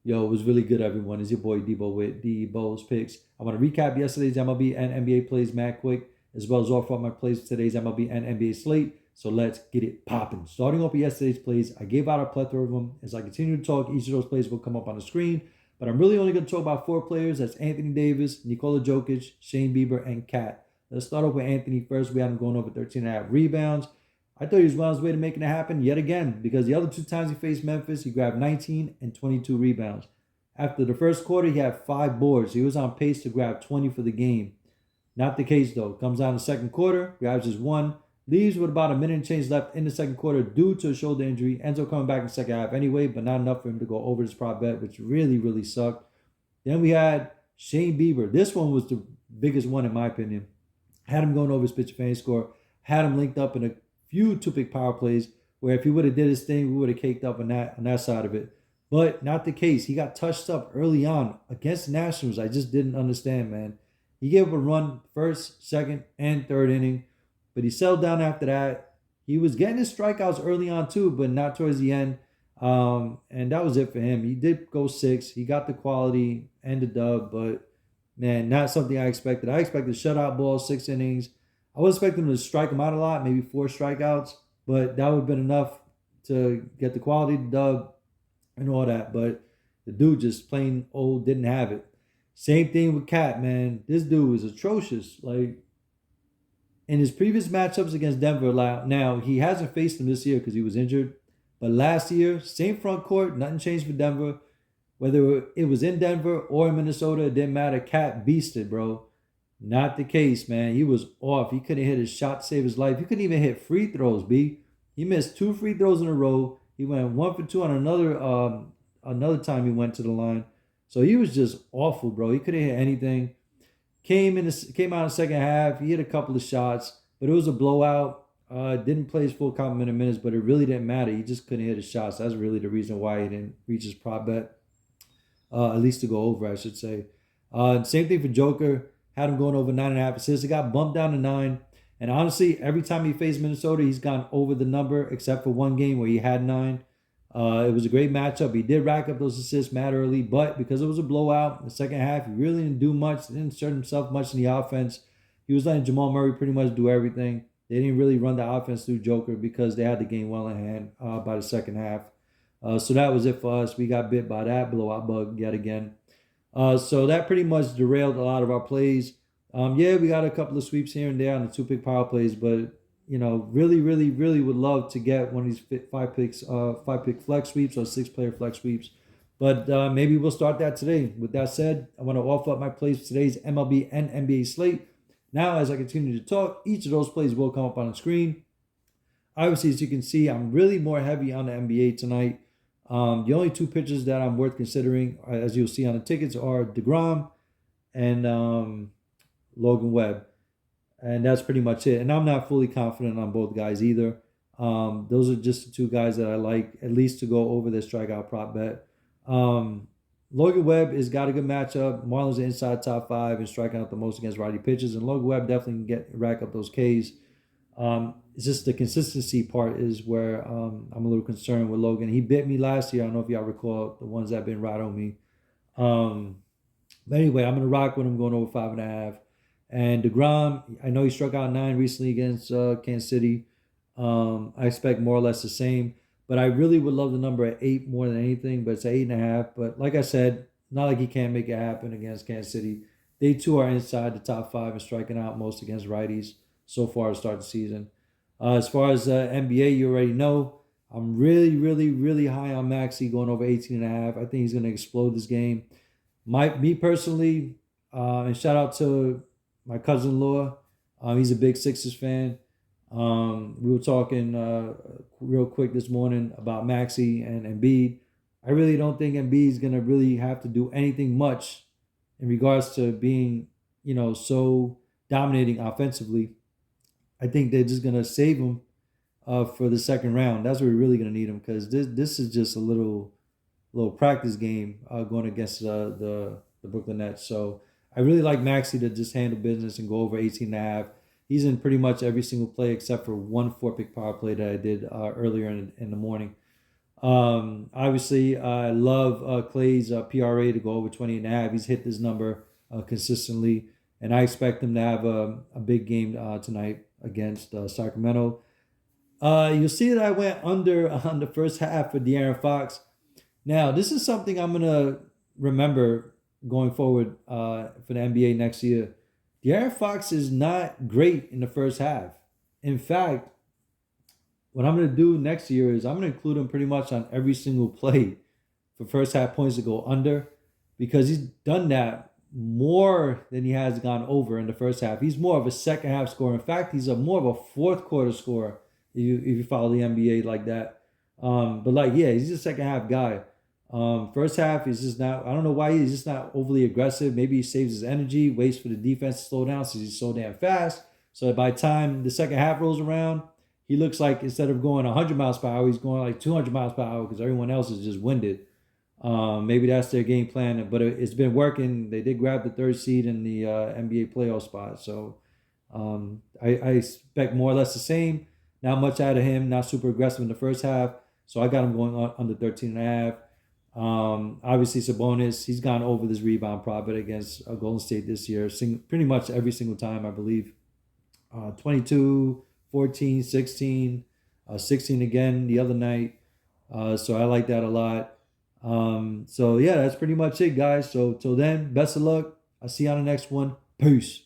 Yo, it was really good, everyone. It's your boy Debo with Debo's Picks. I want to recap yesterday's MLB and NBA plays mad quick, as well as offer up my plays for today's MLB and NBA slate. So let's get it popping. Starting off with yesterday's plays, I gave out a plethora of them. As I continue to talk, each of those plays will come up on the screen. But I'm really only going to talk about four players. That's Anthony Davis, Nikola Jokic, Shane Bieber, and Cat. Let's start off with Anthony first. We had him going over 13 and a half rebounds. I thought he was well on his way to making it happen yet again because the other two times he faced Memphis, he grabbed 19 and 22 rebounds. After the first quarter, he had 5 boards. He was on pace to grab 20 for the game. Not the case though. Comes down the second quarter, grabs his one, leaves with about a minute and change left in the second quarter due to a shoulder injury. Ends up coming back in the second half anyway, but not enough for him to go over his prop bet, which really, really sucked. Then we had Shane Bieber. This one was the biggest one in my opinion. Had him going over his pitcher fan score. Had him linked up in a few two-pick power plays where if he would have did his thing, we would have caked up on that side of it. But not the case. He got touched up early on against the Nationals. I just didn't understand, man. He gave up a run first, second, and third inning, but he settled down after that. He was getting his strikeouts early on too, but not towards the end. And that was it for him. He did go six. He got the quality and the dub, but man, not something I expected. I expected shutout ball, 6 innings. I was expecting him to strike him out a lot, maybe 4 strikeouts, but that would have been enough to get the quality, the dub, and all that. But the dude just plain old didn't have it. Same thing with Cat, man. This dude was atrocious. Like in his previous matchups against Denver, now he hasn't faced him this year because he was injured. But last year, same front court, nothing changed for Denver. Whether it was in Denver or in Minnesota, it didn't matter. Cat beasted, bro. Not the case, man. He was off. He couldn't hit his shot to save his life. He couldn't even hit free throws, B. He missed 2 free throws in a row. He went 1 for 2 on another time he went to the line. So he was just awful, bro. He couldn't hit anything. Came out in the second half. He hit a couple of shots, but it was a blowout. Didn't play his full complement of minutes, but it really didn't matter. He just couldn't hit his shots. That's really the reason why he didn't reach his prop bet. At least to go over, I should say. Same thing for Joker. Had him going over 9.5 assists. It got bumped down to 9. And honestly, every time he faced Minnesota, he's gone over the number, except for one game where he had 9. It was a great matchup. He did rack up those assists mad early, but because it was a blowout in the second half, he really didn't do much. Didn't insert himself much in the offense. He was letting Jamal Murray pretty much do everything. They didn't really run the offense through Joker because they had the game well in hand by the second half. So that was it for us. We got bit by that blowout bug yet again. So that pretty much derailed a lot of our plays. Yeah, we got a couple of sweeps here and there on the two-pick power plays, but really, really, really would love to get one of these five-pick flex sweeps or six-player flex sweeps. But maybe we'll start that today. With that said, I want to offer up my plays for today's MLB and NBA slate. Now, as I continue to talk, each of those plays will come up on the screen. Obviously, as you can see, I'm really more heavy on the NBA tonight. The only two pitchers that I'm worth considering, as you'll see on the tickets, are DeGrom and Logan Webb. And that's pretty much it. And I'm not fully confident on both guys either. Those are just the two guys that I like, at least to go over their strikeout prop bet. Logan Webb has got a good matchup. Marlins are inside top 5 and striking out the most against righty pitchers. And Logan Webb definitely can rack up those Ks. It's just the consistency part is where I'm a little concerned with Logan. He bit me last year. I don't know if y'all recall the ones that have been right on me. But anyway, I'm going to rock with him going over 5.5. And DeGrom, I know he struck out 9 recently against Kansas City. I expect more or less the same. But I really would love the number at 8 more than anything. But it's at 8.5. But like I said, not like he can't make it happen against Kansas City. They too are inside the top 5 and striking out most against righties so far to start the season. As far as NBA, you already know, I'm really, really, really high on Maxey going over 18.5. I think he's going to explode this game. Me personally, and shout out to my cousin-in-law. He's a big Sixers fan. We were talking real quick this morning about Maxey and Embiid. I really don't think Embiid is going to really have to do anything much in regards to being, so dominating offensively. I think they're just going to save him for the second round. That's where we're really going to need him because this is just a little practice game going against the Brooklyn Nets. So I really like Maxey to just handle business and go over 18.5. He's in pretty much every single play except for one 4-pick power play that I did earlier in the morning. Obviously, I love Clay's PRA to go over 20.5. He's hit this number consistently, and I expect him to have a big game tonight against Sacramento. You'll see that I went under on the first half for De'Aaron Fox. Now, this is something I'm gonna remember going forward for the NBA next year. De'Aaron Fox is not great in the first half. In fact, what I'm going to do next year is I'm going to include him pretty much on every single play for first half points to go under, because he's done that more than he has gone over in the first half. He's more of a second half scorer. In fact, he's more of a fourth quarter scorer if you follow the NBA like that. But like, yeah, he's a second half guy. First half, he's just not, I don't know why he's just not overly aggressive. Maybe he saves his energy, waits for the defense to slow down since he's so damn fast. So that by the time the second half rolls around, he looks like instead of going 100 miles per hour, he's going like 200 miles per hour because everyone else is just winded. Maybe that's their game plan, but it's been working. They did grab the third seed in the NBA playoff spot. So I expect more or less the same. Not much out of him, not super aggressive in the first half. So I got him going on under 13.5. Obviously, Sabonis, he's gone over this rebound prop against Golden State this year, pretty much every single time, I believe. 22, 14, 16, 16 again the other night. So I like that a lot. So yeah, that's pretty much it, guys. So till then, best of luck. I'll see you on the next one. Peace.